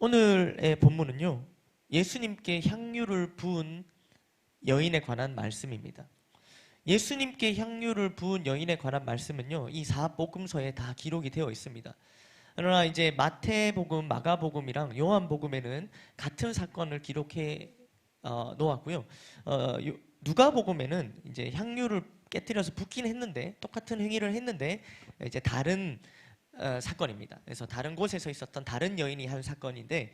오늘의 본문은요, 예수님께 향유를 부은 여인에 관한 말씀입니다. 예수님께 향유를 부은 여인에 관한 말씀은요, 이 사복음서에 다 기록이 되어 있습니다. 그러나 이제 마태복음, 마가복음이랑 요한복음에는 같은 사건을 기록해 놓았고요. 누가복음에는 이제 향유를 깨뜨려서 붓긴 했는데, 똑같은 행위를 했는데 이제 다른 사건입니다. 그래서 다른 곳에서 있었던 다른 여인이 한 사건인데,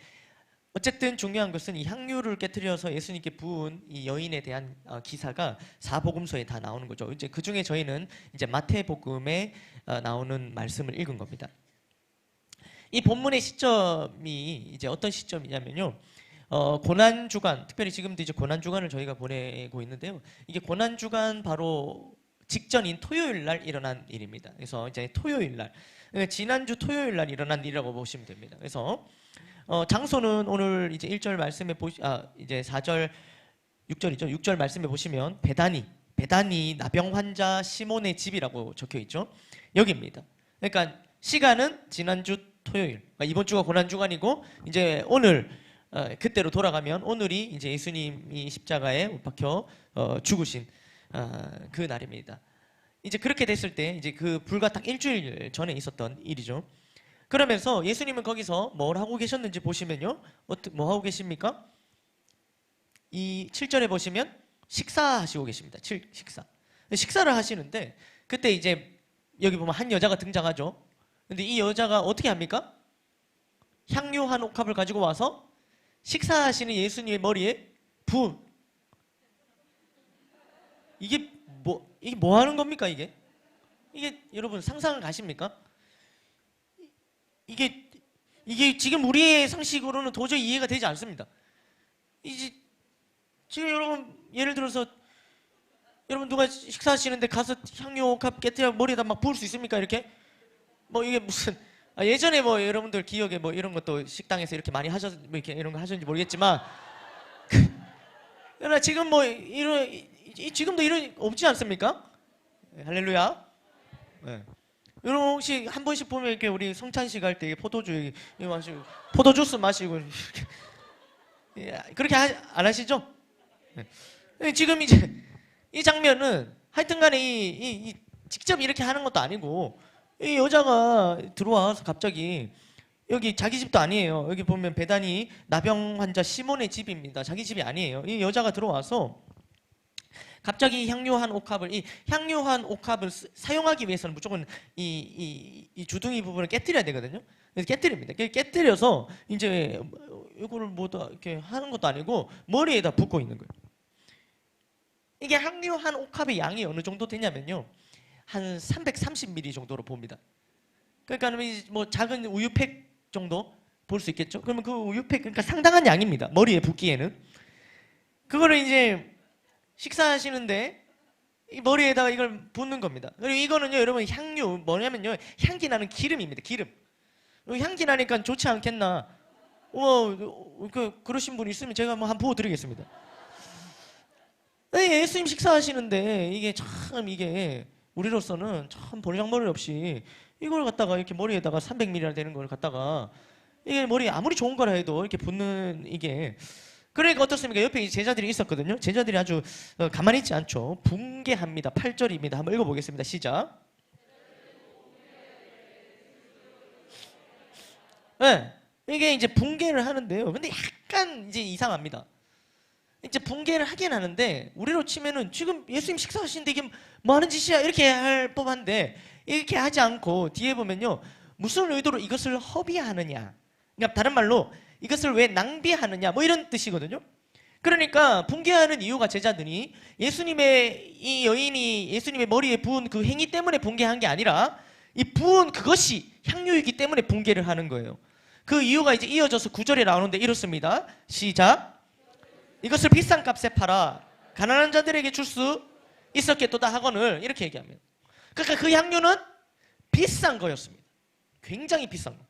어쨌든 중요한 것은 이 향유를 깨뜨려서 예수님께 부은 이 여인에 대한 기사가 사복음서에 다 나오는 거죠. 이제 그 중에 저희는 이제 마태복음에 나오는 말씀을 읽은 겁니다. 이 본문의 시점이 이제 어떤 시점이냐면요, 고난 주간, 특별히 지금도 이제 고난 주간을 저희가 보내고 있는데요. 이게 고난 주간 바로 직전인 토요일 날 일어난 일입니다. 그래서 이제 토요일 날, 지난주 토요일 날 일어난 일이라고 보시면 됩니다. 그래서 장소는 오늘 이제 1절 말씀에 이제 4절, 6절이죠. 6절 말씀에 보시면 베다니 나병 환자 시몬의 집이라고 적혀 있죠. 여기입니다. 그러니까 시간은 지난주 토요일, 그러니까 이번 주가 고난 주간이고, 이제 오늘 그때로 돌아가면 오늘이 이제 예수님이 십자가에 못 박혀 죽으신 그 날입니다. 이제 그렇게 됐을 때 이제 그 불과 딱 일주일 전에 있었던 일이죠. 그러면서 예수님은 거기서 뭘 하고 계셨는지 보시면요, 뭐 하고 계십니까? 이 7절에 보시면 식사하시고 계십니다. 식사를 하시는데, 그때 이제 여기 보면 한 여자가 등장하죠. 근데 이 여자가 어떻게 합니까? 향유 한 옥합을 가지고 와서 식사하시는 예수님의 머리에 부음. 이게 뭐 하는 겁니까, 이게 여러분 상상을 가십니까? 이게 지금 우리의 상식으로는 도저히 이해가 되지 않습니다. 이제 지금 여러분, 예를 들어서 여러분 누가 식사하시는데 가서 향유 옥합 깨뜨려 머리에다 막 부을 수 있습니까? 이렇게 뭐 이게 무슨 예전에 뭐 여러분들 기억에 뭐 이런 것도 식당에서 이렇게 많이 뭐 이렇게 이런 거 하셨는지 모르겠지만, 그러나 지금 뭐 지금도 이런 없지 않습니까? 할렐루야. 네. 여러분 혹시 한 번씩 보면 이렇게 우리 성찬식 할 때 포도주 마시고 포도주스 마시고 이렇게 그렇게 안 하시죠? 네. 지금 이제 이 장면은 하여튼간에 이 직접 이렇게 하는 것도 아니고, 이 여자가 들어와서 갑자기, 여기 자기 집도 아니에요. 여기 보면 베다니 나병 환자 시몬의 집입니다. 자기 집이 아니에요. 이 여자가 들어와서 갑자기 향유한 옥합을 사용하기 위해서는 무조건 이 주둥이 부분을 깨뜨려야 되거든요. 그래서 깨뜨립니다. 깨뜨려서 이제 이거를 뭐 이렇게 하는 것도 아니고 머리에다 붓고 있는 거예요. 이게 향유한 옥합의 양이 어느 정도 되냐면요, 한 330ml 정도로 봅니다. 그러니까 뭐 작은 우유팩 정도 볼 수 있겠죠? 그러면 그 우유팩, 그러니까 상당한 양입니다. 머리에 붓기에는. 그거를 이제 식사하시는데 이 머리에다가 이걸 붓는 겁니다. 그리고 이거는요, 여러분 향유 뭐냐면요, 향기 나는 기름입니다. 기름. 향기 나니까 좋지 않겠나? 그러신 분 있으면 제가 한번 부어드리겠습니다. 예수님 식사하시는데 이게 우리로서는 참 버르장머리 없이 이걸 갖다가 이렇게 머리에다가 300ml 되는 걸 갖다가, 이게 머리에 아무리 좋은 거라 해도 이렇게 붓는 이게, 그러니까 어떻습니까? 옆에 제자들이 있었거든요. 제자들이 아주 가만히 있지 않죠. 붕괴합니다. 8절입니다. 한번 읽어보겠습니다. 시작. 네, 이게 이제 붕괴를 하는데요. 근데 약간 이제 이상합니다. 이제 붕괴를 하긴 하는데, 우리로 치면은 지금 예수님 식사하시는데 이게 뭐 하는 짓이야? 이렇게 할 법한데, 이렇게 하지 않고 뒤에 보면요, 무슨 의도로 이것을 허비하느냐, 그러니까 다른 말로 이것을 왜 낭비하느냐, 뭐 이런 뜻이거든요. 그러니까 붕괴하는 이유가, 제자들이 이 여인이 예수님의 머리에 부은 그 행위 때문에 붕괴한 게 아니라, 이 부은 그것이 향유이기 때문에 붕괴를 하는 거예요. 그 이유가 이제 이어져서 9절에 나오는데 이렇습니다. 시작. 이것을 비싼 값에 팔아 가난한 자들에게 줄 수 있었겠도다 하거늘, 이렇게 얘기합니다. 그러니까 그 향유는 비싼 거였습니다. 굉장히 비싼 거.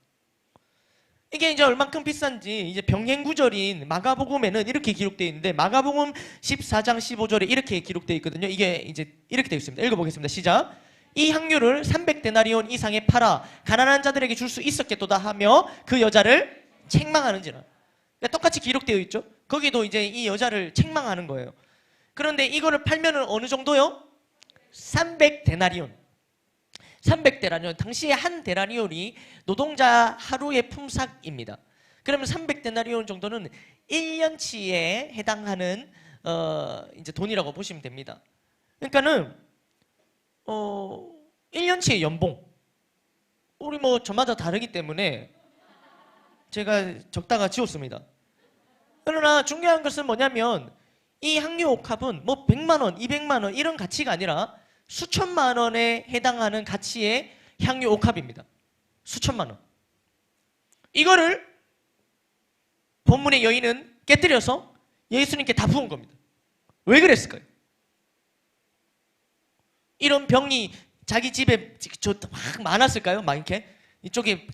이게 이제 얼만큼 비싼지 이제 병행구절인 마가복음에는 이렇게 기록되어 있는데, 마가복음 14장 15절에 이렇게 기록되어 있거든요. 이게 이제 이렇게 되어 있습니다. 읽어보겠습니다. 시작. 이 향유를 300데나리온 이상에 팔아 가난한 자들에게 줄 수 있었겠도다 하며 그 여자를 책망하는지라. 그러니까 똑같이 기록되어 있죠. 거기도 이제 이 여자를 책망하는 거예요. 그런데 이거를 팔면은 어느 정도요? 300데나리온. 300데나리온. 당시에 한 데나리온이 노동자 하루의 품삯입니다. 그러면 300데나리온 정도는 1년치에 해당하는 이제 돈이라고 보시면 됩니다. 그러니까는 1년치의 연봉. 우리 뭐 저마다 다르기 때문에 제가 적다가 지웠습니다. 그러나 중요한 것은 뭐냐면 이 향유 옥합은 뭐 100만 원, 200만 원 이런 가치가 아니라 수천만 원에 해당하는 가치의 향유 옥합입니다. 수천만 원. 이거를 본문의 여인은 깨뜨려서 예수님께 다 부은 겁니다. 왜 그랬을까요? 이런 병이 자기 집에 막 많았을까요? 막 이렇게 이쪽에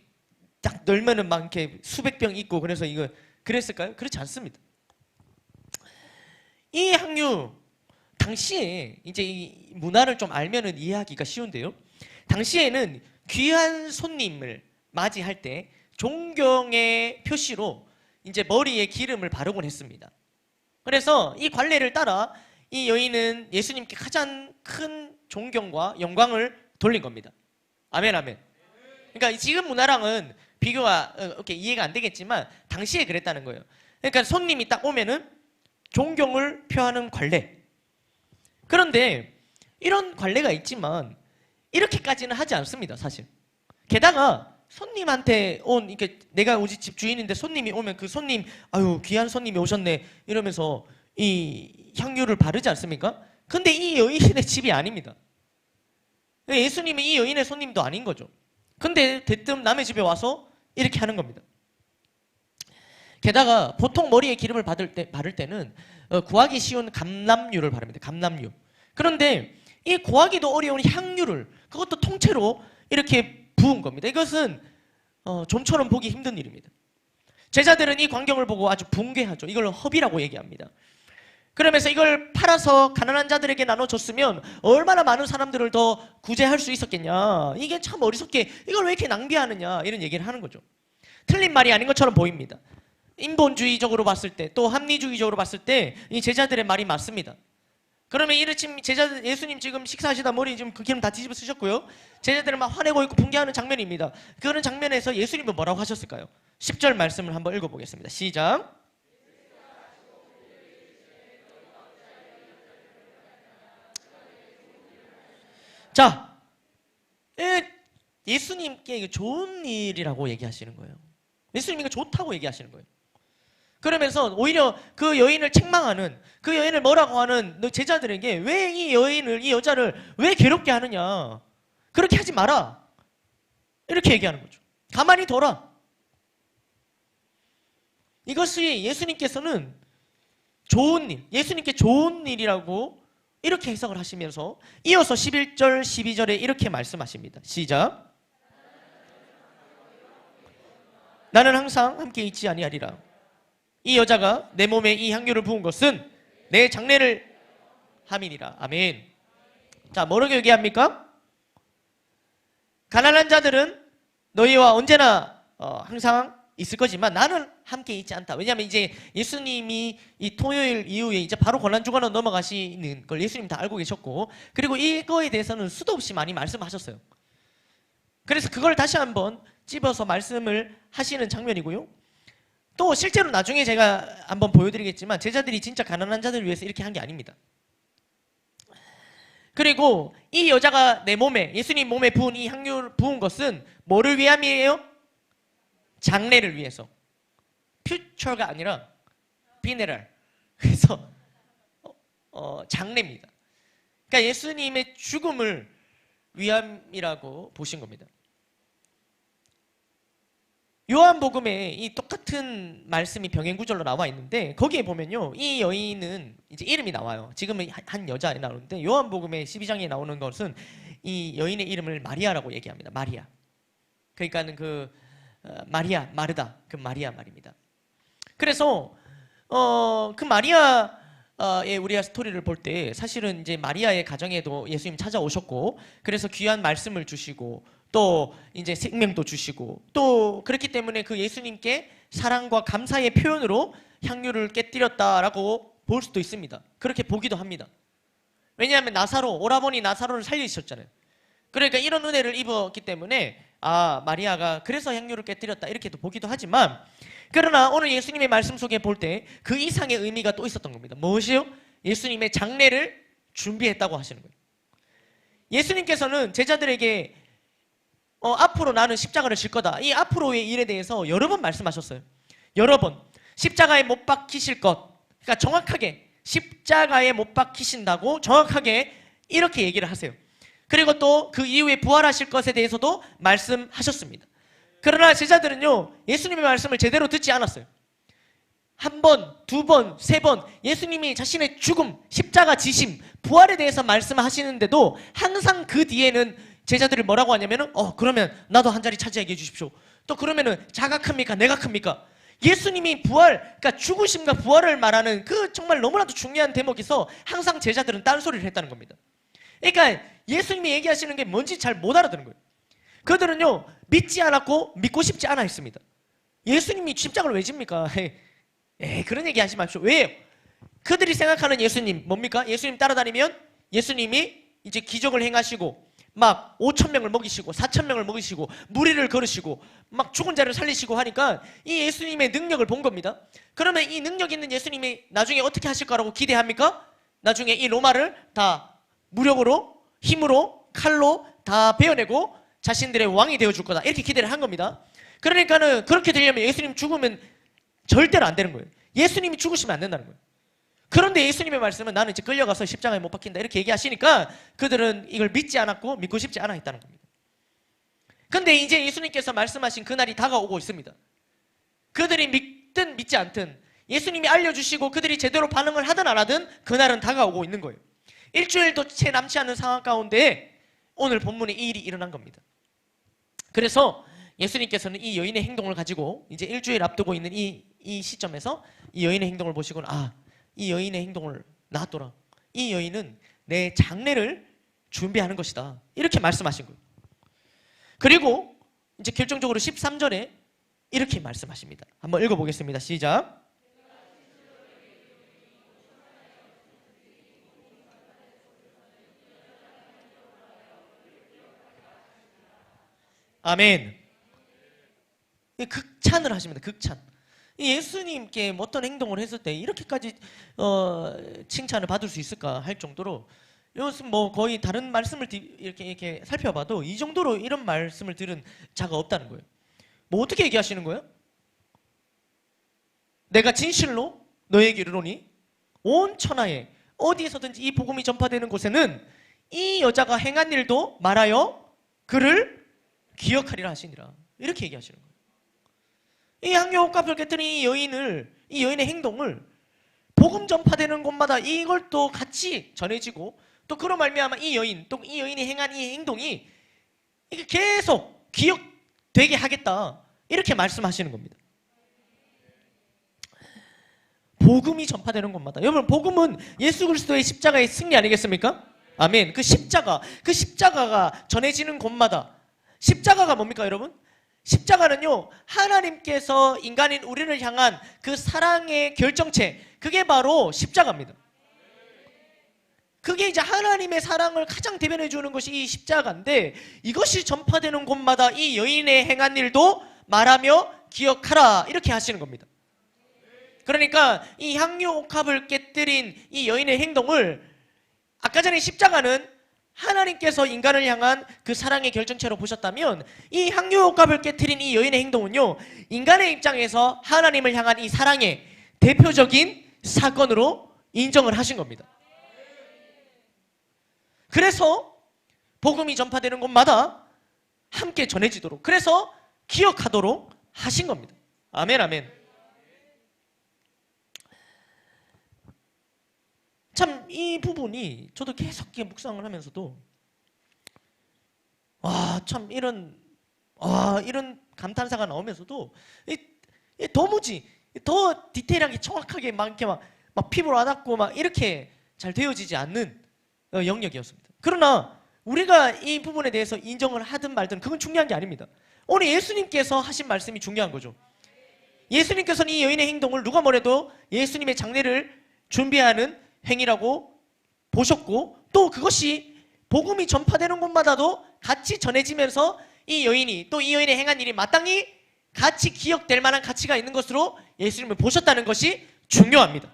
딱 널면은 막 이렇게 수백 병 있고 그래서 이거 그랬을까요? 그렇지 않습니다. 이 향유 당시에 이제 이 문화를 좀 알면은 이해하기가 쉬운데요. 당시에는 귀한 손님을 맞이할 때 존경의 표시로 이제 머리에 기름을 바르곤 했습니다. 그래서 이 관례를 따라 이 여인은 예수님께 가장 큰 존경과 영광을 돌린 겁니다. 아멘, 아멘. 그러니까 지금 문화랑은 비교가 이렇게 이해가 안 되겠지만 당시에 그랬다는 거예요. 그러니까 손님이 딱 오면은 존경을 표하는 관례. 그런데 이런 관례가 있지만 이렇게까지는 하지 않습니다, 사실. 게다가 손님한테 이렇게 내가 우리 집 주인인데 손님이 오면 그 손님, 아유 귀한 손님이 오셨네 이러면서 이 향유를 바르지 않습니까? 근데 이 여인의 집이 아닙니다. 예수님이 이 여인의 손님도 아닌 거죠. 근데 대뜸 남의 집에 와서 이렇게 하는 겁니다. 게다가 보통 머리에 기름을 바를 때는 구하기 쉬운 감람유를 바릅니다. 감람유. 그런데 이 구하기도 어려운 향유를 그것도 통째로 이렇게 부은 겁니다. 이것은 좀처럼 보기 힘든 일입니다. 제자들은 이 광경을 보고 아주 붕괴하죠. 이걸 허비라고 얘기합니다. 그러면서 이걸 팔아서 가난한 자들에게 나눠줬으면 얼마나 많은 사람들을 더 구제할 수 있었겠냐. 이게 참 어리석게 이걸 왜 이렇게 낭비하느냐 이런 얘기를 하는 거죠. 틀린 말이 아닌 것처럼 보입니다. 인본주의적으로 봤을 때 또 합리주의적으로 봤을 때 이 제자들의 말이 맞습니다. 그러면 이르침 제자들 예수님 지금 식사하시다 머리 지금 그 기름 다 뒤집어 쓰셨고요. 제자들은 막 화내고 있고 붕괴하는 장면입니다. 그런 장면에서 예수님은 뭐라고 하셨을까요? 10절 말씀을 한번 읽어보겠습니다. 시작. 자, 예수님께 이거 좋은 일이라고 얘기하시는 거예요. 예수님이 이거 좋다고 얘기하시는 거예요. 그러면서 오히려 그 여인을 책망하는, 그 여인을 뭐라고 하는 너 제자들에게 왜 이 여인을, 이 여자를 왜 괴롭게 하느냐. 그렇게 하지 마라. 이렇게 얘기하는 거죠. 가만히 둬라. 이것이 예수님께서는 좋은 일, 예수님께 좋은 일이라고 이렇게 해석을 하시면서 이어서 11절, 12절에 이렇게 말씀하십니다. 시작. 나는 항상 함께 있지 아니하리라. 이 여자가 내 몸에 이 향유를 부은 것은 내 장례를 함이니라. 아멘. 자, 뭐라고 얘기합니까? 가난한 자들은 너희와 언제나 항상 있을 거지만 나는 함께 있지 않다. 왜냐하면 이제 예수님이 이 토요일 이후에 이제 바로 고난주간으로 넘어가시는 걸 예수님 다 알고 계셨고, 그리고 이거에 대해서는 수도 없이 많이 말씀하셨어요. 그래서 그걸 다시 한번 찝어서 말씀을 하시는 장면이고요. 또 실제로 나중에 제가 한번 보여드리겠지만 제자들이 진짜 가난한 자들을 위해서 이렇게 한 게 아닙니다. 그리고 이 여자가 내 몸에, 예수님 몸에 부은 이 향유를 부은 것은 뭐를 위함이에요? 장래를 위해서. 퓨처가 아니라 비네랄. 그래서 장래입니다. 그러니까 예수님의 죽음을 위함이라고 보신 겁니다. 요한복음에 이 똑같은 말씀이 병행구절로 나와 있는데 거기에 보면요, 이 여인은 이제 이름이 나와요. 지금은 한 여자에 나오는데 요한복음의 12장에 나오는 것은 이 여인의 이름을 마리아라고 얘기합니다. 마리아. 그러니까는 그 마리아, 마르다, 그 마리아 말입니다. 그래서 그 마리아의 우리가 스토리를 볼 때 사실은 이제 마리아의 가정에도 예수님 찾아오셨고, 그래서 귀한 말씀을 주시고 또 이제 생명도 주시고 또 그렇기 때문에 그 예수님께 사랑과 감사의 표현으로 향유를 깨뜨렸다라고 볼 수도 있습니다. 그렇게 보기도 합니다. 왜냐하면 나사로, 오라버니 나사로를 살리셨잖아요. 그러니까 이런 은혜를 입었기 때문에 마리아가 그래서 향유를 깨뜨렸다 이렇게도 보기도 하지만, 그러나 오늘 예수님의 말씀 속에 볼 때 그 이상의 의미가 또 있었던 겁니다. 무엇이요? 예수님의 장례를 준비했다고 하시는 거예요. 예수님께서는 제자들에게 앞으로 나는 십자가를 질 거다, 이 앞으로의 일에 대해서 여러 번 말씀하셨어요. 여러 번. 십자가에 못 박히실 것, 그러니까 정확하게 십자가에 못 박히신다고 정확하게 이렇게 얘기를 하세요. 그리고 또 그 이후에 부활하실 것에 대해서도 말씀하셨습니다. 그러나 제자들은요, 예수님의 말씀을 제대로 듣지 않았어요. 한 번, 두 번, 세 번 예수님이 자신의 죽음, 십자가 지심, 부활에 대해서 말씀하시는데도 항상 그 뒤에는 제자들을 뭐라고 하냐면은 그러면 나도 한 자리 차지하게 해주십시오. 또 그러면은 자가 큽니까? 내가 큽니까? 예수님이 부활, 그러니까 죽으심과 부활을 말하는 그 정말 너무나도 중요한 대목에서 항상 제자들은 딴소리를 했다는 겁니다. 그러니까 예수님이 얘기하시는 게 뭔지 잘 못 알아듣는 거예요. 그들은요, 믿지 않았고 믿고 싶지 않아 했습니다. 예수님이 십자가를 왜 집니까? 그런 얘기 하지 마십시오. 왜요? 그들이 생각하는 예수님 뭡니까? 예수님 따라다니면 예수님이 이제 기적을 행하시고 막 5,000명을 먹이시고 4,000명을 먹이시고 무리를 걸으시고 막 죽은 자를 살리시고 하니까 이 예수님의 능력을 본 겁니다. 그러면 이 능력 있는 예수님이 나중에 어떻게 하실 거라고 기대합니까? 나중에 이 로마를 다 무력으로, 힘으로, 칼로 다 베어내고 자신들의 왕이 되어줄 거다, 이렇게 기대를 한 겁니다. 그러니까는 그렇게 되려면 예수님 죽으면 절대로 안 되는 거예요. 예수님이 죽으시면 안 된다는 거예요. 그런데 예수님의 말씀은 나는 이제 끌려가서 십자가에 못 박힌다 이렇게 얘기하시니까 그들은 이걸 믿지 않았고 믿고 싶지 않아 했다는 겁니다. 근데 이제 예수님께서 말씀하신 그날이 다가오고 있습니다. 그들이 믿든 믿지 않든 예수님이 알려주시고 그들이 제대로 반응을 하든 안 하든 그날은 다가오고 있는 거예요. 일주일도 채 남지 않은 상황 가운데 오늘 본문에 이 일이 일어난 겁니다. 그래서 예수님께서는 이 여인의 행동을 가지고 이제 일주일 앞두고 있는 이 시점에서 이 여인의 행동을 보시고는 이 여인의 행동을 놔둬라. 이 여인은 내 장례를 준비하는 것이다, 이렇게 말씀하신 거예요. 그리고 이제 결정적으로 13절에 이렇게 말씀하십니다. 한번 읽어보겠습니다. 시작. 아멘. 극찬을 하십니다. 극찬. 예수님께 어떤 행동을 했을 때 이렇게까지 칭찬을 받을 수 있을까 할 정도로, 이것은 뭐 거의 다른 말씀을 이렇게 살펴봐도 이 정도로 이런 말씀을 들은 자가 없다는 거예요. 뭐 어떻게 얘기하시는 거예요? 내가 진실로 너에게 이르노니 온 천하에 어디에서든지 이 복음이 전파되는 곳에는 이 여자가 행한 일도 말하여 그를 기억하리라 하시니라, 이렇게 얘기하시는 거예요. 이 향유옥합을 깨뜨린 이 여인의 행동을 복음 전파되는 곳마다 이걸 또 같이 전해지고, 또 그로 말미암아 이 여인이 행한 이 행동이 이게 계속 기억되게 하겠다, 이렇게 말씀하시는 겁니다. 복음이 전파되는 곳마다, 여러분 복음은 예수 그리스도의 십자가의 승리 아니겠습니까? 아멘. 그 십자가가 전해지는 곳마다, 십자가가 뭡니까 여러분? 십자가는요, 하나님께서 인간인 우리를 향한 그 사랑의 결정체, 그게 바로 십자가입니다. 그게 이제 하나님의 사랑을 가장 대변해 주는 것이 이 십자가인데, 이것이 전파되는 곳마다 이 여인의 행한 일도 말하며 기억하라, 이렇게 하시는 겁니다. 그러니까 이 향유옥합을 깨뜨린 이 여인의 행동을, 아까 전에 십자가는 하나님께서 인간을 향한 그 사랑의 결정체로 보셨다면, 이 향유옥합을 깨트린 이 여인의 행동은요, 인간의 입장에서 하나님을 향한 이 사랑의 대표적인 사건으로 인정을 하신 겁니다. 그래서 복음이 전파되는 곳마다 함께 전해지도록, 그래서 기억하도록 하신 겁니다. 아멘, 아멘. 참 이 부분이 저도 계속 묵상을 하면서도 참 이런 감탄사가 나오면서도 도무지 더 디테일하게 정확하게 막 이렇게 막 피부로 와닿고 막 이렇게 잘 되어지지 않는 영역이었습니다. 그러나 우리가 이 부분에 대해서 인정을 하든 말든 그건 중요한 게 아닙니다. 오늘 예수님께서 하신 말씀이 중요한 거죠. 예수님께서는 이 여인의 행동을 누가 뭐래도 예수님의 장례를 준비하는 행위라고 보셨고, 또 그것이 복음이 전파되는 곳마다도 같이 전해지면서 이 여인이, 또 이 여인의 행한 일이 마땅히 같이 기억될 만한 가치가 있는 것으로 예수님을 보셨다는 것이 중요합니다.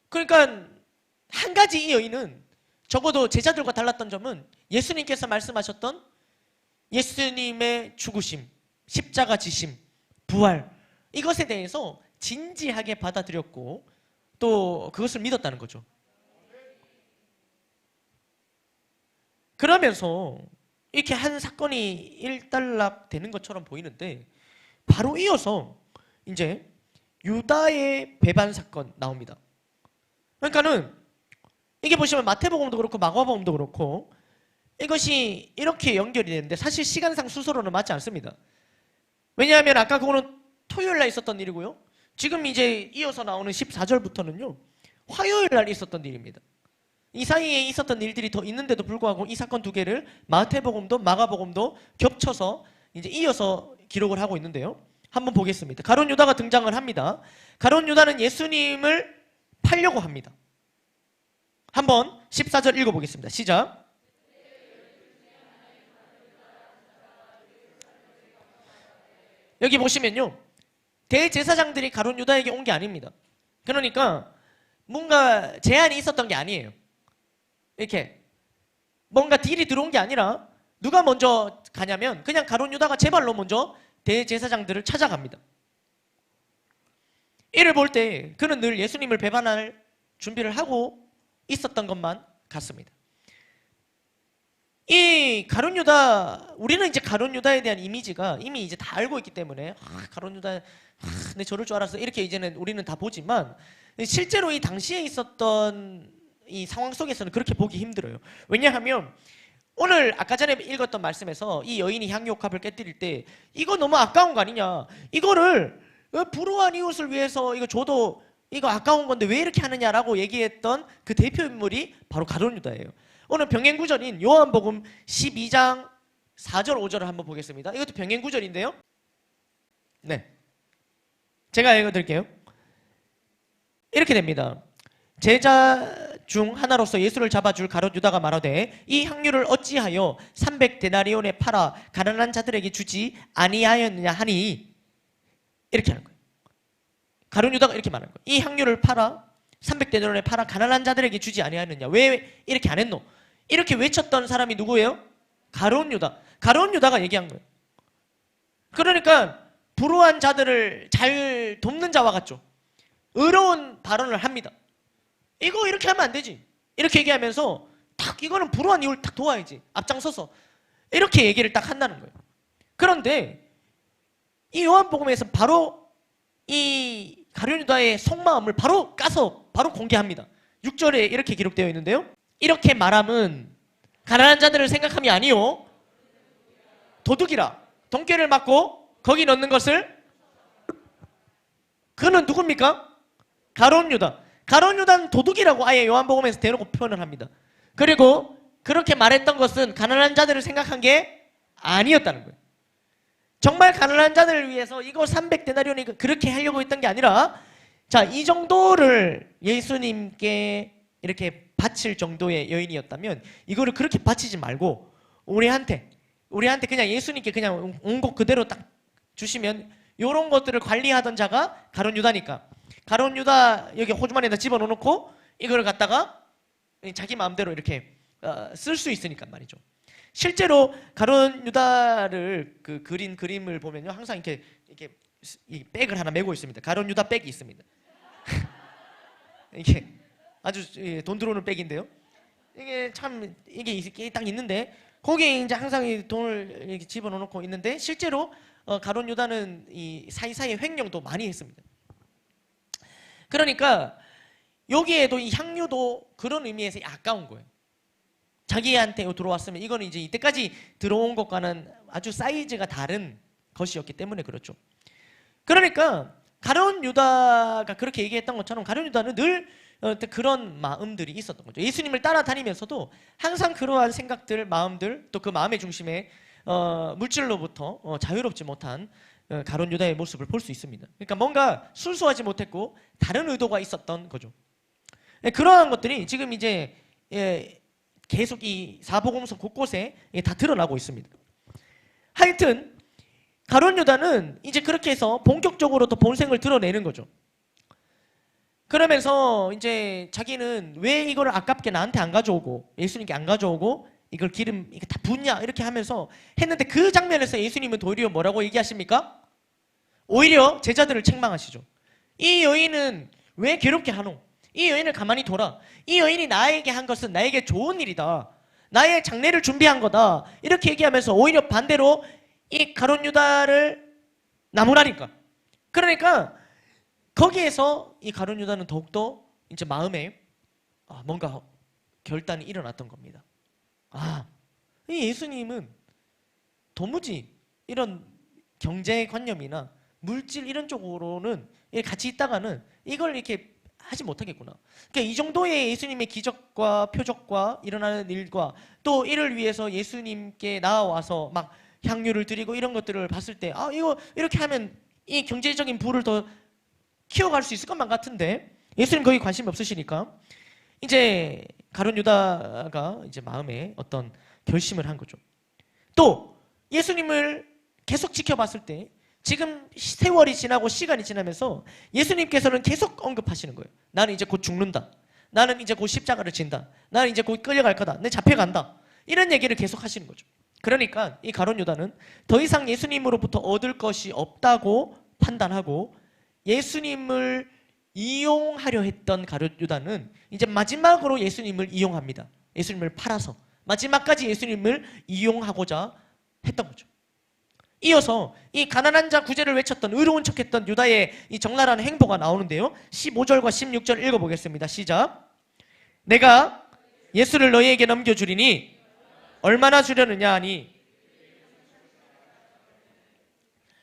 그러니까 한 가지 이 여인은 적어도 제자들과 달랐던 점은 예수님께서 말씀하셨던 예수님의 죽으심, 십자가 지심, 부활, 이것에 대해서 진지하게 받아들였고 또 그것을 믿었다는 거죠. 그러면서 이렇게 한 사건이 일단락되는 것처럼 보이는데, 바로 이어서 이제 유다의 배반 사건 나옵니다. 그러니까는 이게 보시면 마태복음도 그렇고 마가복음도 그렇고 이것이 이렇게 연결이 되는데 사실 시간상 순서로는 맞지 않습니다. 왜냐하면 아까 그거는 토요일 날 있었던 일이고요, 지금 이제 이어서 나오는 14절부터는요 화요일 날 있었던 일입니다. 이 사이에 있었던 일들이 더 있는데도 불구하고 이 사건 두 개를 마태복음도 마가복음도 겹쳐서 이제 이어서 기록을 하고 있는데요, 한번 보겠습니다. 가룟 유다가 등장을 합니다. 가룟 유다는 예수님을 팔려고 합니다. 한번 14절 읽어보겠습니다. 시작. 여기 보시면요, 대제사장들이 가룟 유다에게 온 게 아닙니다. 그러니까 뭔가 제한이 있었던 게 아니에요. 이렇게 뭔가 딜이 들어온 게 아니라 누가 먼저 가냐면 그냥 가룟 유다가 제 발로 먼저 대제사장들을 찾아갑니다. 이를 볼 때 그는 늘 예수님을 배반할 준비를 하고 있었던 것만 같습니다. 이 가룟 유다, 우리는 이제 가룟 유다에 대한 이미지가 이미 이제 다 알고 있기 때문에 가룟 유다, 내 저럴 줄 알았어, 이렇게 이제는 우리는 다 보지만 실제로 이 당시에 있었던 이 상황 속에서는 그렇게 보기 힘들어요. 왜냐하면 오늘 아까 전에 읽었던 말씀에서 이 여인이 향유옥합을 깨뜨릴 때 이거 너무 아까운 거 아니냐, 이거를 불우한 이웃을 위해서 이거 줘도 이거 아까운 건데 왜 이렇게 하느냐라고 얘기했던 그 대표 인물이 바로 가룟 유다예요. 오늘 병행 구절인 요한복음 12장 4절 5절을 한번 보겠습니다. 이것도 병행 구절인데요, 네, 제가 읽어드릴게요. 이렇게 됩니다. 제자 중 하나로서 예수를 잡아줄 가룟 유다가 말하되 이 향유를 어찌하여 300데나리온에 팔아 가난한 자들에게 주지 아니하였느냐 하니, 이렇게 하는 거예요. 가룟 유다가 이렇게 말하는 거예요. 이 향유를 팔아 300데나리온에 팔아 가난한 자들에게 주지 아니하였느냐, 왜 이렇게 안 했노? 이렇게 외쳤던 사람이 누구예요? 가룟 유다. 가룟 유다가 얘기한 거예요. 그러니까 불우한 자들을 잘 돕는 자와 같죠. 의로운 발언을 합니다. 이거 이렇게 하면 안 되지, 이렇게 얘기하면서 딱 이거는 불우한 이웃을 딱 도와야지, 앞장서서 이렇게 얘기를 딱 한다는 거예요. 그런데 이 요한복음에서 바로 이 가룟 유다의 속마음을 바로 까서 바로 공개합니다. 6절에 이렇게 기록되어 있는데요, 이렇게 말함은 가난한 자들을 생각함이 아니요 도둑이라 돈꾀를 맞고 거기 넣는 것을, 그는 누굽니까? 가룟 유다. 가룟 유다는 도둑이라고 아예 요한복음에서 대놓고 표현을 합니다. 그리고 그렇게 말했던 것은 가난한 자들을 생각한 게 아니었다는 거예요. 정말 가난한 자들을 위해서 이거 300데나리온이 그렇게 하려고 했던 게 아니라, 자, 이 정도를 예수님께 이렇게 바칠 정도의 여인이었다면 이거를 그렇게 바치지 말고 우리한테 그냥 예수님께 그냥 온 것 그대로 딱 주시면, 이런 것들을 관리하던 자가 가룟 유다니까 가룟 유다 여기 호주머니에다 집어넣고 이거를 갖다가 자기 마음대로 이렇게 쓸 수 있으니까 말이죠. 실제로 가룟 유다를 그 그린 그림을 보면요, 항상 이렇게 이 백을 하나 메고 있습니다. 가룟 유다 백이 있습니다. 이게 아주 돈 들어오는 백인데요, 이게 참 이게 딱 있는데 거기에 이제 항상 이 돈을 이렇게 집어넣고 있는데, 실제로 가룟 유다는 이 사이사이에 횡령도 많이 했습니다. 그러니까 여기에도 이 향유도 그런 의미에서 아까운 거예요. 자기한테 들어왔으면 이거는 이제 이때까지 들어온 것과는 아주 사이즈가 다른 것이었기 때문에 그렇죠. 그러니까 가룟 유다가 그렇게 얘기했던 것처럼 가룟 유다는 늘 그런 마음들이 있었던 거죠. 예수님을 따라다니면서도 항상 그러한 생각들, 마음들, 또 그 마음의 중심에 물질로부터 자유롭지 못한 가룟 유다의 모습을 볼 수 있습니다. 그러니까 뭔가 순수하지 못했고 다른 의도가 있었던 거죠. 그러한 것들이 지금 이제 계속 이 사복음서 곳곳에 다 드러나고 있습니다. 하여튼 가룟 유다는 이제 그렇게 해서 본격적으로 또 본색을 드러내는 거죠. 그러면서 이제 자기는 왜 이걸 아깝게 나한테 안 가져오고 예수님께 안 가져오고 이걸 기름 이거 다 붓냐 이렇게 하면서 했는데 그 장면에서 예수님은 도리어 뭐라고 얘기하십니까? 오히려 제자들을 책망하시죠. 이 여인은 왜 괴롭게 하노? 이 여인을 가만히 둬라. 이 여인이 나에게 한 것은 나에게 좋은 일이다. 나의 장례를 준비한 거다. 이렇게 얘기하면서 오히려 반대로 이 가룟 유다를 나무라니까. 그러니까 거기에서 이 가룟 유다는 더욱더 이제 마음에 뭔가 결단이 일어났던 겁니다. 이 예수님은 도무지 이런 경제관념이나 물질 이런 쪽으로는 같이 있다가는 이걸 이렇게 하지 못하겠구나. 그러니까 이 정도의 예수님의 기적과 표적과 일어나는 일과 또 이를 위해서 예수님께 나와서 막 향유를 드리고 이런 것들을 봤을 때 이거 이렇게 하면 이 경제적인 부를 더 키워갈 수 있을 것만 같은데 예수님 거기 관심이 없으시니까 이제 가룟 유다가 이제 마음에 어떤 결심을 한 거죠. 또 예수님을 계속 지켜봤을 때 지금 세월이 지나고 시간이 지나면서 예수님께서는 계속 언급하시는 거예요. 나는 이제 곧 죽는다. 나는 이제 곧 십자가를 진다. 나는 이제 곧 끌려갈 거다. 내 잡혀간다. 이런 얘기를 계속 하시는 거죠. 그러니까 이 가룟 유다는 더 이상 예수님으로부터 얻을 것이 없다고 판단하고 예수님을 이용하려 했던 가룟 유다는 이제 마지막으로 예수님을 이용합니다. 예수님을 팔아서 마지막까지 예수님을 이용하고자 했던 거죠. 이어서 이 가난한 자 구제를 외쳤던 의로운 척했던 유다의 이 적나라한 행보가 나오는데요. 15절과 16절 읽어보겠습니다. 시작. 내가 예수를 너희에게 넘겨주리니 얼마나 주려느냐 하니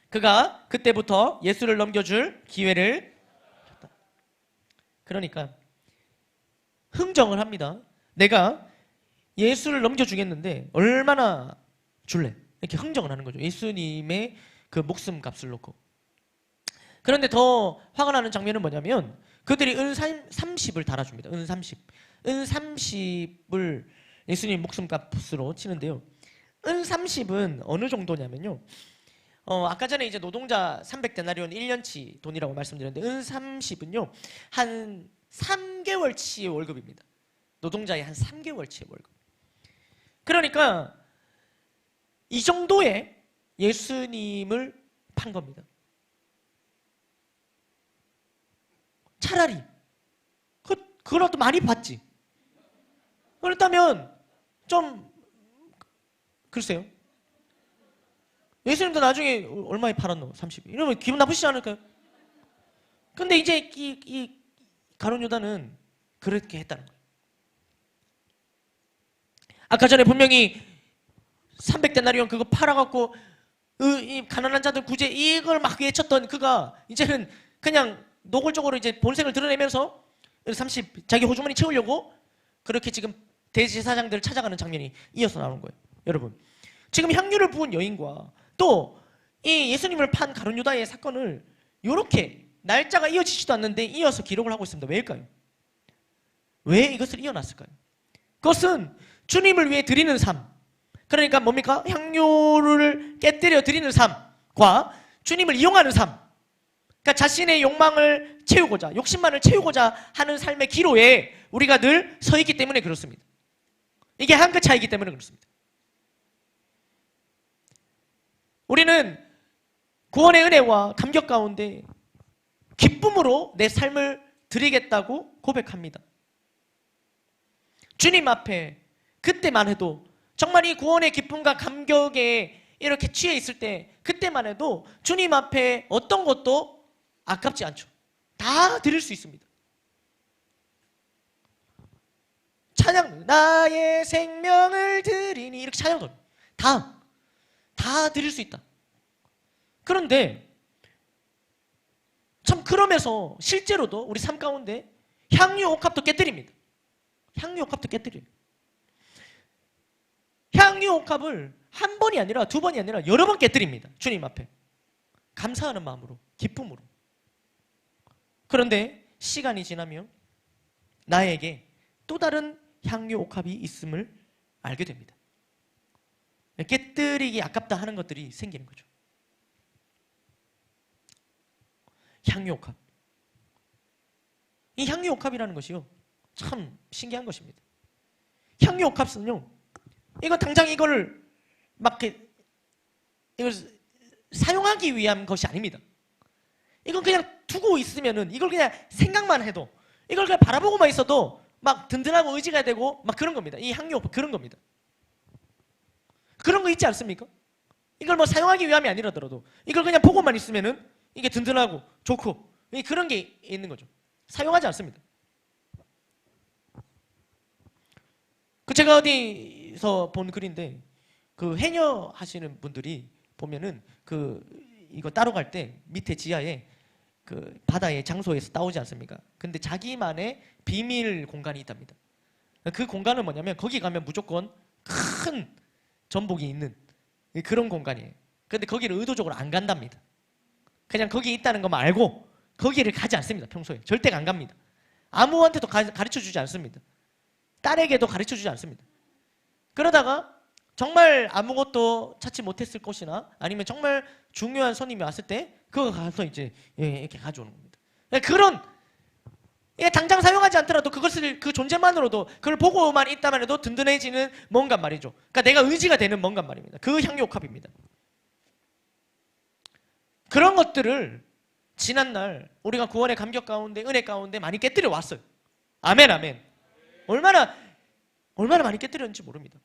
그가 그때부터 예수를 넘겨줄 기회를 줬다. 그러니까 흥정을 합니다. 내가 예수를 넘겨주겠는데 얼마나 줄래? 이렇게 흥정을 하는 거죠. 예수님의 그 목숨 값을 놓고. 그런데 더 화가 나는 장면은 뭐냐면 그들이 은 30을 달아줍니다. 은 30. 은 30을 예수님 목숨 값으로 치는데요. 은 30은 어느 정도냐면요. 아까 전에 이제 노동자 300데나리온 1년치 돈이라고 말씀드렸는데 은 30은요. 한 3개월치의 월급입니다. 노동자의 한 3개월치의 월급. 그러니까 이 정도의 예수님을 판 겁니다. 차라리 그거라도 많이 받지. 그렇다면 좀 글쎄요. 예수님도 나중에 얼마에 팔았노? 30. 이러면 기분 나쁘시지 않을까요? 근데 이제 이 가룟 유다는 그렇게 했다는 거예요. 아까 전에 분명히 300데나리온 그거 팔아갖고 이 가난한 자들 구제 이걸 막 외쳤던 그가 이제는 그냥 노골적으로 이제 본색을 드러내면서 30 자기 호주머니 채우려고 그렇게 지금 대제사장들을 찾아가는 장면이 이어서 나오는 거예요. 여러분 지금 향유를 부은 여인과 또 이 예수님을 판 가룟 유다의 사건을 이렇게 날짜가 이어지지도 않는데 이어서 기록을 하고 있습니다. 왜일까요? 왜 이것을 이어놨을까요? 그것은 주님을 위해 드리는 삶, 그러니까 뭡니까? 향유를 깨뜨려 드리는 삶과 주님을 이용하는 삶, 그러니까 자신의 욕망을 채우고자, 욕심만을 채우고자 하는 삶의 기로에 우리가 늘 서 있기 때문에 그렇습니다. 이게 한 끗 차이기 때문에 그렇습니다. 우리는 구원의 은혜와 감격 가운데 기쁨으로 내 삶을 드리겠다고 고백합니다. 주님 앞에 그때만 해도 정말 이 구원의 기쁨과 감격에 이렇게 취해 있을 때 그때만 해도 주님 앞에 어떤 것도 아깝지 않죠. 다 드릴 수 있습니다. 찬양, 나의 생명을 드리니 이렇게 찬양도 다 드릴 수 있다. 그런데 참 그러면서 실제로도 우리 삶 가운데 향유 옥합도 깨뜨립니다. 향유 옥합도 깨뜨려요. 향유 향유 옥합을 한 번이 아니라 두 번이 아니라 여러 번 깨뜨립니다. 주님 앞에 감사하는 마음으로, 기쁨으로. 그런데 시간이 지나면 나에게 또 다른 향유 옥합이 있음을 알게 됩니다. 깨뜨리기 아깝다 하는 것들이 생기는 거죠. 향유 옥합. 이 향유 옥합이라는 것이요, 참 신기한 것입니다. 향유 옥합은요, 이거 당장 이걸 막 이걸 사용하기 위한 것이 아닙니다. 이건 그냥 두고 있으면은, 이걸 그냥 생각만 해도, 이걸 그냥 바라보고만 있어도 막 든든하고 의지가 되고 막 그런 겁니다. 이 향유 옥합 그런 겁니다. 그런 거 있지 않습니까? 이걸 뭐 사용하기 위함이 아니라더라도 이걸 그냥 보고만 있으면은 이게 든든하고 좋고 그런 게 있는 거죠. 사용하지 않습니다. 그 제가 어디서 본 글인데, 그 해녀 하시는 분들이 보면은 이거 따러 갈 때 밑에 지하에 그 바다의 장소에서 따오지 않습니까? 근데 자기만의 비밀 공간이 있답니다. 그 공간은 뭐냐면, 거기 가면 무조건 큰 전복이 있는 그런 공간이에요. 근데 거기를 의도적으로 안 간답니다. 그냥 거기 있다는 것만 알고 거기를 가지 않습니다. 평소에 절대 안 갑니다. 아무한테도 가르쳐 주지 않습니다. 딸에게도 가르쳐 주지 않습니다. 그러다가 정말 아무것도 찾지 못했을 것이나, 아니면 정말 중요한 손님이 왔을 때 그거 가서 이제 이렇게 가져오는 겁니다. 그런, 당장 사용하지 않더라도 그것을, 그 존재만으로도, 그걸 보고만 있다만 해도 든든해지는 뭔가 말이죠. 그러니까 내가 의지가 되는 뭔가 말입니다. 그 향유 옥합입니다. 그런 것들을 지난날 우리가 구원의 감격 가운데, 은혜 가운데 많이 깨뜨려 왔어요. 아멘, 아멘. 얼마나 많이 깨뜨렸는지 모릅니다.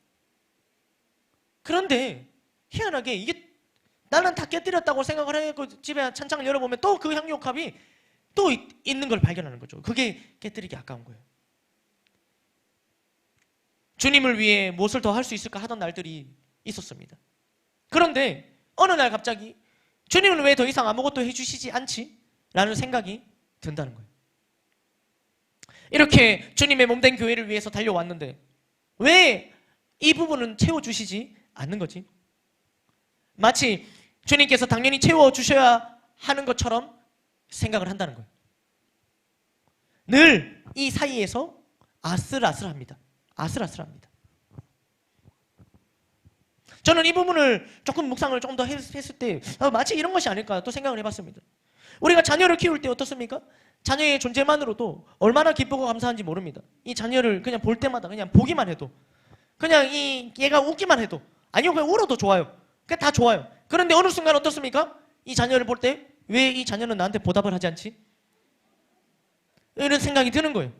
그런데 희한하게 이게 나는 다 깨뜨렸다고 생각을 해고 집에 찬장을 열어보면 또 그 향유 옥합이 또 있는 걸 발견하는 거죠. 그게 깨뜨리기 아까운 거예요. 주님을 위해 무엇을 더 할 수 있을까 하던 날들이 있었습니다. 그런데 어느 날 갑자기 주님은 왜 더 이상 아무것도 해주시지 않지? 라는 생각이 든다는 거예요. 이렇게 주님의 몸된 교회를 위해서 달려왔는데 왜 이 부분은 채워주시지 않는 거지? 마치 주님께서 당연히 채워주셔야 하는 것처럼 생각을 한다는 거예요. 늘 이 사이에서 아슬아슬합니다. 아슬아슬합니다. 저는 이 부분을 조금 묵상을 좀 더 했을 때 마치 이런 것이 아닐까 또 생각을 해봤습니다. 우리가 자녀를 키울 때 어떻습니까? 자녀의 존재만으로도 얼마나 기쁘고 감사한지 모릅니다. 이 자녀를 그냥 볼 때마다, 그냥 보기만 해도, 그냥 얘가 웃기만 해도, 아니요 그냥 울어도 좋아요. 그냥 다 좋아요. 그런데 어느 순간 어떻습니까? 이 자녀를 볼 때 왜 이 자녀는 나한테 보답을 하지 않지? 이런 생각이 드는 거예요.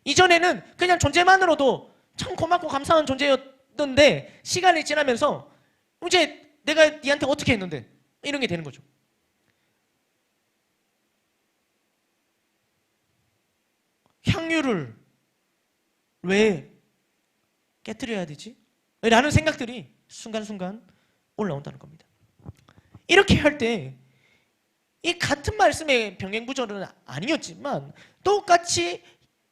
이전에는 그냥 존재만으로도 참 고맙고 감사한 존재였는데 시간이 지나면서 이제 내가 니한테 어떻게 했는데 이런 게 되는 거죠. 향유를 왜 깨트려야 되지? 라는 생각들이 순간순간 올라온다는 겁니다. 이렇게 할 때 이 같은 말씀의 병행구절은 아니었지만 똑같이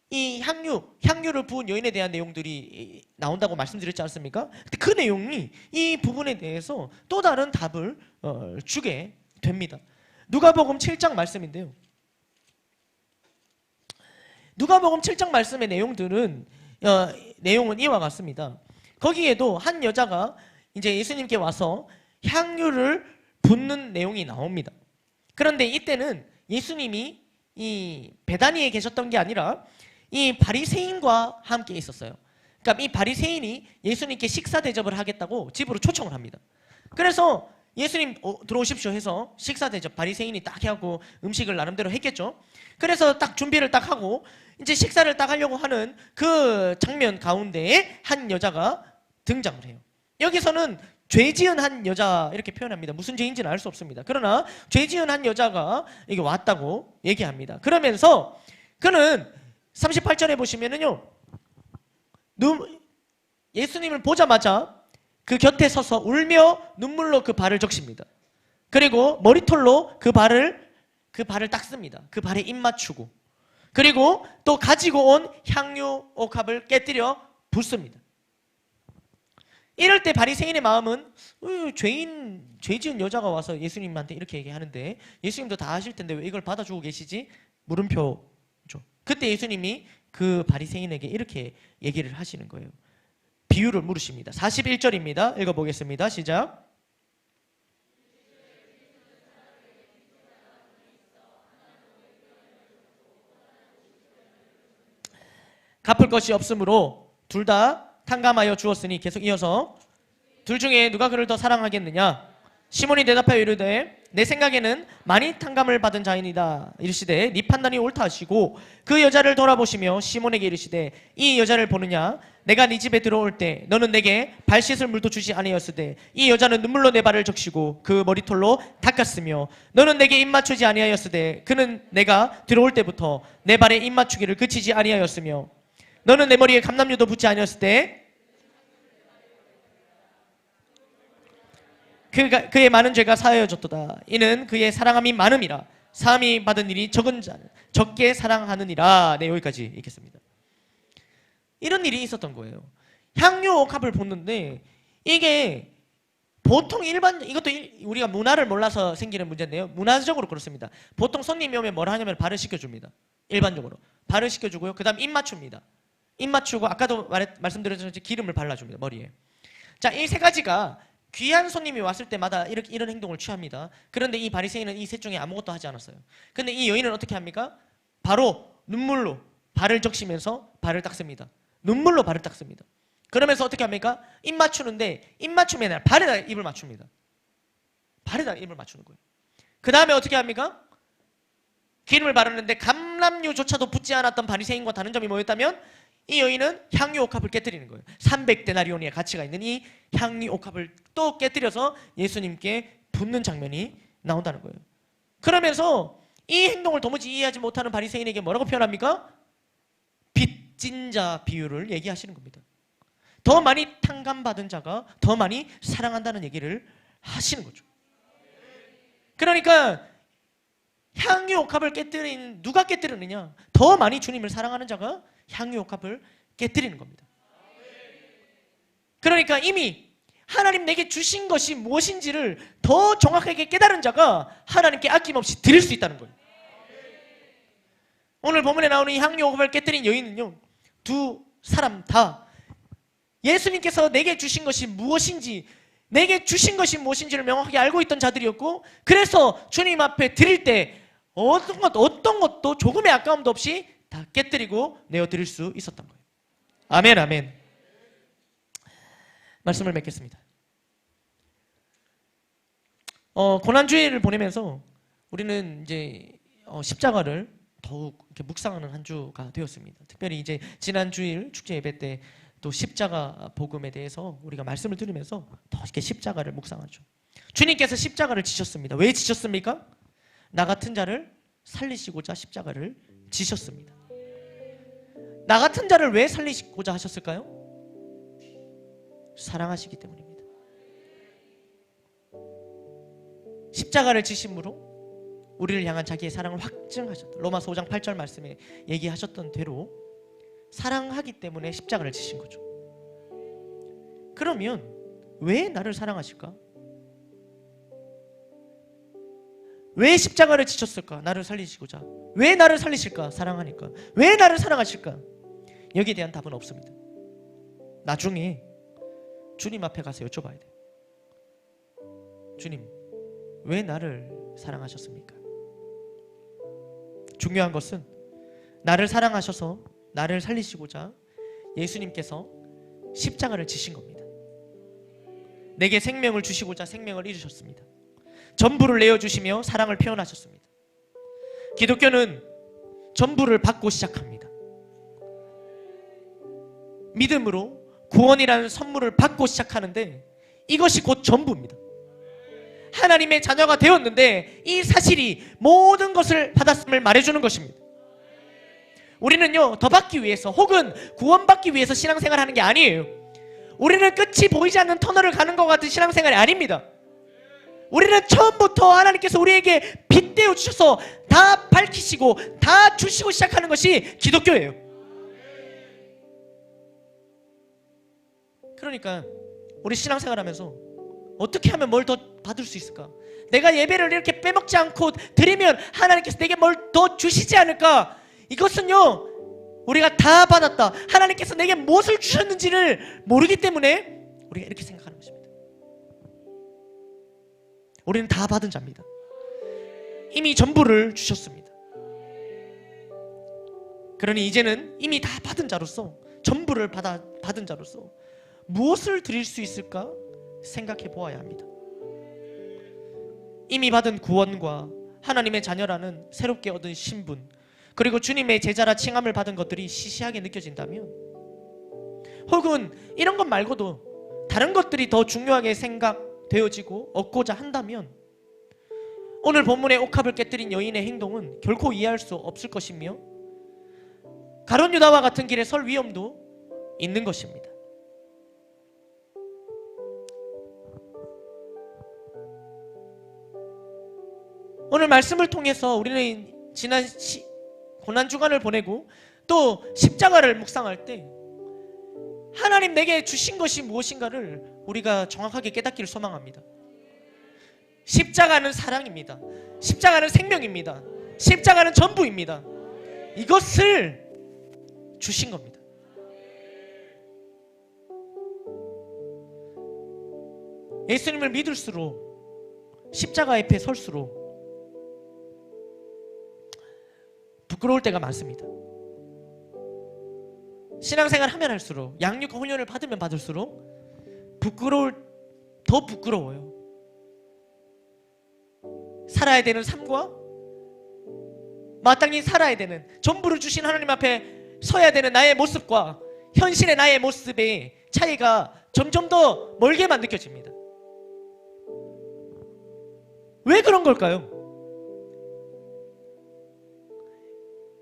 이 향유를 부은 여인에 대한 내용들이 나온다고 말씀드렸지 않습니까? 근데 그 내용이 이 부분에 대해서 또 다른 답을 주게 됩니다. 누가복음 7장 말씀인데요. 누가복음 7장 말씀의 내용은 이와 같습니다. 거기에도 한 여자가 이제 예수님께 와서 향유를 붓는 내용이 나옵니다. 그런데 이때는 예수님이 이 베다니에 계셨던 게 아니라 이 바리새인과 함께 있었어요. 그러니까 이 바리새인이 예수님께 식사 대접을 하겠다고 집으로 초청을 합니다. 그래서 예수님 들어오십시오 해서 식사 대접, 바리새인이 딱 하고 음식을 나름대로 했겠죠. 그래서 딱 준비를 딱 하고 이제 식사를 딱 하려고 하는 그 장면 가운데에 한 여자가 등장을 해요. 여기서는 죄 지은 한 여자 이렇게 표현합니다. 무슨 죄인지는 알 수 없습니다. 그러나 죄 지은 한 여자가 이게 왔다고 얘기합니다. 그러면서 그는 38절에 보시면은요, 예수님을 보자마자 그 곁에 서서 울며 눈물로 그 발을 적십니다. 그리고 머리털로 그 발을 닦습니다. 그 발에 입 맞추고, 그리고 또 가지고 온 향유 옥합을 깨뜨려 붓습니다. 이럴 때 바리새인의 마음은 죄 지은 여자가 와서 예수님한테 이렇게 얘기하는데 예수님도 다 아실 텐데 왜 이걸 받아주고 계시지? 물음표죠. 그때 예수님이 그 바리새인에게 이렇게 얘기를 하시는 거예요. 비유를 물으십니다. 41절입니다. 읽어보겠습니다. 시작. 갚을 것이 없으므로 둘 다 탕감하여 주었으니, 계속 이어서 둘 중에 누가 그를 더 사랑하겠느냐? 시몬이 대답하여 이르되 내 생각에는 많이 탕감을 받은 자이니이다. 이르시되 네 판단이 옳다 하시고 그 여자를 돌아보시며 시몬에게 이르시되 이 여자를 보느냐? 내가 네 집에 들어올 때 너는 내게 발 씻을 물도 주지 아니하였으되 이 여자는 눈물로 내 발을 적시고 그 머리털로 닦았으며 너는 내게 입 맞추지 아니하였으되 그는 내가 들어올 때부터 내 발에 입 맞추기를 그치지 아니하였으며 너는 내 머리에 감람류도 붓지 아니하였을 때 그의 많은 죄가 사하여졌도다. 이는 그의 사랑함이 많음이라. 사함이 받은 일이 적은 자는 적게 사랑하느니라. 네, 여기까지 읽겠습니다. 이런 일이 있었던 거예요. 향유 옥합을 붓는데 이게 보통 이것도 우리가 문화를 몰라서 생기는 문제인데요. 문화적으로 그렇습니다. 보통 손님이 오면 뭘 하냐면 발을 씻겨줍니다. 일반적으로 발을 씻겨주고요. 그 다음 입 맞춥니다. 입 맞추고 아까도 말씀드렸듯이 기름을 발라줍니다. 머리에. 자, 이 세 가지가 귀한 손님이 왔을 때마다 이런 행동을 취합니다. 그런데 이 바리새인은 이 셋 중에 아무것도 하지 않았어요. 근데 이 여인은 어떻게 합니까? 바로 눈물로 발을 적시면서 발을 닦습니다. 눈물로 발을 닦습니다. 그러면서 어떻게 합니까? 입 맞추는데 입 맞춤이 아니라 발에다 입을 맞춥니다. 발에다 입을 맞추는 거예요. 그 다음에 어떻게 합니까? 기름을 바르는데 감람류조차도 붙지 않았던 바리새인과 다른 점이 뭐였다면 이 여인은 향유 옥합을 깨뜨리는 거예요. 300데나리온의 가치가 있는 이 향유 옥합을 또 깨뜨려서 예수님께 붓는 장면이 나온다는 거예요. 그러면서 이 행동을 도무지 이해하지 못하는 바리새인에게 뭐라고 표현합니까? 빚진 자 비유를 얘기하시는 겁니다. 더 많이 탕감받은 자가 더 많이 사랑한다는 얘기를 하시는 거죠. 그러니까 향유 옥합을 누가 깨뜨리느냐? 더 많이 주님을 사랑하는 자가 향유 옥합을 깨뜨리는 겁니다. 그러니까 이미 하나님 내게 주신 것이 무엇인지를 더 정확하게 깨달은 자가 하나님께 아낌없이 드릴 수 있다는 거예요. 오늘 본문에 나오는 이 향유 옥합을 깨뜨린 여인은요, 두 사람 다 예수님께서 내게 주신 것이 무엇인지, 내게 주신 것이 무엇인지를 명확하게 알고 있던 자들이었고, 그래서 주님 앞에 드릴 때 어떤 것도 조금의 아까움도 없이 다 깨뜨리고 내어드릴 수 있었던 거예요. 아멘, 아멘. 말씀을 맺겠습니다. 고난주일을 보내면서 우리는 이제 십자가를 더욱 이렇게 묵상하는 한 주가 되었습니다. 특별히 이제 지난 주일 축제 예배 때 또 십자가 복음에 대해서 우리가 말씀을 들으면서 더 이렇게 십자가를 묵상하죠. 주님께서 십자가를 지셨습니다. 왜 지셨습니까? 나 같은 자를 살리시고자 십자가를 지셨습니다. 나 같은 자를 왜 살리시고자 하셨을까요? 사랑하시기 때문입니다. 십자가를 지심으로 우리를 향한 자기의 사랑을 확증하셨다. 로마서 5장 8절 말씀에 얘기하셨던 대로 사랑하기 때문에 십자가를 지신 거죠. 그러면 왜 나를 사랑하실까? 왜 십자가를 지셨을까? 나를 살리시고자. 왜 나를 살리실까? 사랑하니까. 왜 나를 사랑하실까? 여기에 대한 답은 없습니다. 나중에 주님 앞에 가서 여쭤봐야 돼요. 주님, 왜 나를 사랑하셨습니까? 중요한 것은 나를 사랑하셔서 나를 살리시고자 예수님께서 십자가를 지신 겁니다. 내게 생명을 주시고자 생명을 잃으셨습니다. 전부를 내어주시며 사랑을 표현하셨습니다. 기독교는 전부를 받고 시작합니다. 믿음으로 구원이라는 선물을 받고 시작하는데 이것이 곧 전부입니다. 하나님의 자녀가 되었는데 이 사실이 모든 것을 받았음을 말해주는 것입니다. 우리는요, 더 받기 위해서 혹은 구원받기 위해서 신앙생활을 하는 게 아니에요. 우리는 끝이 보이지 않는 터널을 가는 것 같은 신앙생활이 아닙니다. 우리는 처음부터 하나님께서 우리에게 빗대어 주셔서 다 밝히시고 다 주시고 시작하는 것이 기독교예요. 그러니까 우리 신앙생활하면서 어떻게 하면 뭘 더 받을 수 있을까? 내가 예배를 이렇게 빼먹지 않고 드리면 하나님께서 내게 뭘 더 주시지 않을까? 이것은요, 우리가 다 받았다, 하나님께서 내게 무엇을 주셨는지를 모르기 때문에 우리가 이렇게 생각하는 것입니다. 우리는 다 받은 자입니다. 이미 전부를 주셨습니다. 그러니 이제는 이미 다 받은 자로서, 전부를 받은 자로서 무엇을 드릴 수 있을까 생각해 보아야 합니다. 이미 받은 구원과 하나님의 자녀라는 새롭게 얻은 신분, 그리고 주님의 제자라 칭함을 받은 것들이 시시하게 느껴진다면, 혹은 이런 것 말고도 다른 것들이 더 중요하게 생각되어지고 얻고자 한다면, 오늘 본문의 옥합을 깨뜨린 여인의 행동은 결코 이해할 수 없을 것이며 가룟 유다와 같은 길에 설 위험도 있는 것입니다. 오늘 말씀을 통해서 우리는 지난 고난주간을 보내고 또 십자가를 묵상할 때 하나님 내게 주신 것이 무엇인가를 우리가 정확하게 깨닫기를 소망합니다. 십자가는 사랑입니다. 십자가는 생명입니다. 십자가는 전부입니다. 이것을 주신 겁니다. 예수님을 믿을수록, 십자가 앞에 설수록 부끄러울 때가 많습니다. 신앙생활 하면 할수록, 양육과 훈련을 받으면 받을수록 더 부끄러워요. 살아야 되는 삶과 마땅히 살아야 되는, 전부를 주신 하나님 앞에 서야 되는 나의 모습과 현실의 나의 모습의 차이가 점점 더 멀게만 느껴집니다. 왜 그런 걸까요?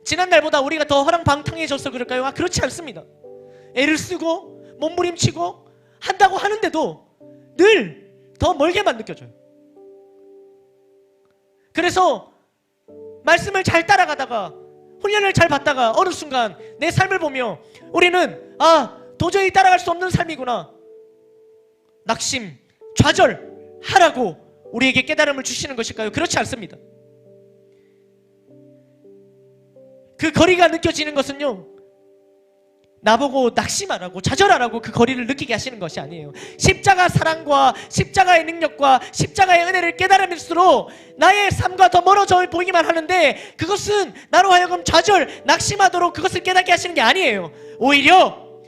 지난날보다 우리가 더 허랑방탕해져서 그럴까요? 그렇지 않습니다. 애를 쓰고 몸부림치고 한다고 하는데도 늘 더 멀게만 느껴져요. 그래서 말씀을 잘 따라가다가, 훈련을 잘 받다가 어느 순간 내 삶을 보며 우리는 도저히 따라갈 수 없는 삶이구나, 낙심, 좌절하라고 우리에게 깨달음을 주시는 것일까요? 그렇지 않습니다. 그 거리가 느껴지는 것은요, 나보고 낙심하라고 좌절하라고 그 거리를 느끼게 하시는 것이 아니에요. 십자가 사랑과 십자가의 능력과 십자가의 은혜를 깨달으면서로 나의 삶과 더 멀어져 보이기만 하는데, 그것은 나로 하여금 좌절, 낙심하도록 그것을 깨닫게 하시는 게 아니에요. 오히려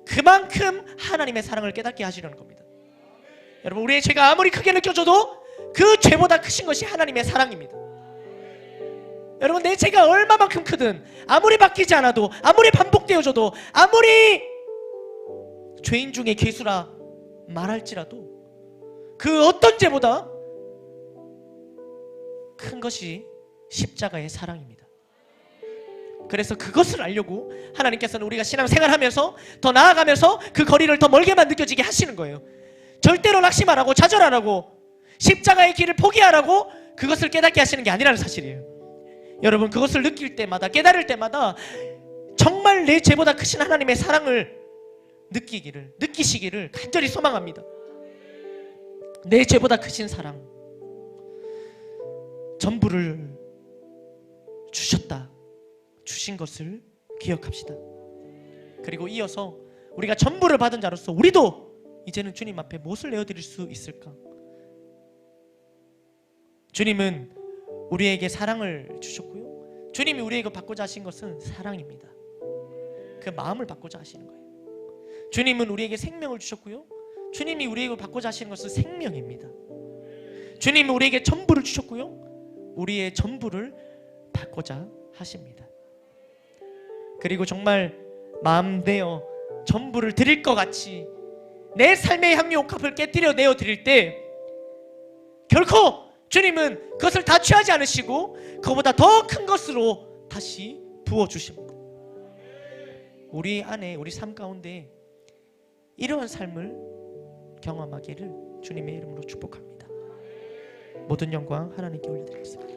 그만큼 하나님의 사랑을 깨닫게 하시려는 겁니다. 여러분, 우리의 죄가 아무리 크게 느껴져도 그 죄보다 크신 것이 하나님의 사랑입니다. 여러분, 내 죄가 얼마만큼 크든, 아무리 바뀌지 않아도, 아무리 반복되어져도, 아무리 죄인 중에 괴수라 말할지라도 그 어떤 죄보다 큰 것이 십자가의 사랑입니다. 그래서 그것을 알려고 하나님께서는 우리가 신앙생활하면서 더 나아가면서 그 거리를 더 멀게만 느껴지게 하시는 거예요. 절대로 낙심하라고, 좌절하라고, 십자가의 길을 포기하라고 그것을 깨닫게 하시는 게 아니라는 사실이에요. 여러분, 그것을 느낄 때마다, 깨달을 때마다 정말 내 죄보다 크신 하나님의 사랑을 느끼시기를 간절히 소망합니다. 내 죄보다 크신 사랑, 전부를 주신 것을 기억합시다. 그리고 이어서 우리가 전부를 받은 자로서 우리도 이제는 주님 앞에 무엇을 내어드릴 수 있을까? 주님은 우리에게 사랑을 주셨고요, 주님이 우리에게 받고자 하신 것은 사랑입니다. 그 마음을 받고자 하시는 거예요. 주님은 우리에게 생명을 주셨고요, 주님이 우리에게 받고자 하시는 것은 생명입니다. 주님은 우리에게 전부를 주셨고요, 우리의 전부를 받고자 하십니다. 그리고 정말 마음대어 전부를 드릴 것 같이 내 삶의 향유 옥합을 깨뜨려 내어 드릴 때 결코 주님은 그것을 다 취하지 않으시고 그보다 더 큰 것으로 다시 부어주십니다. 우리 안에, 우리 삶 가운데 이러한 삶을 경험하기를 주님의 이름으로 축복합니다. 모든 영광 하나님께 올려드리겠습니다.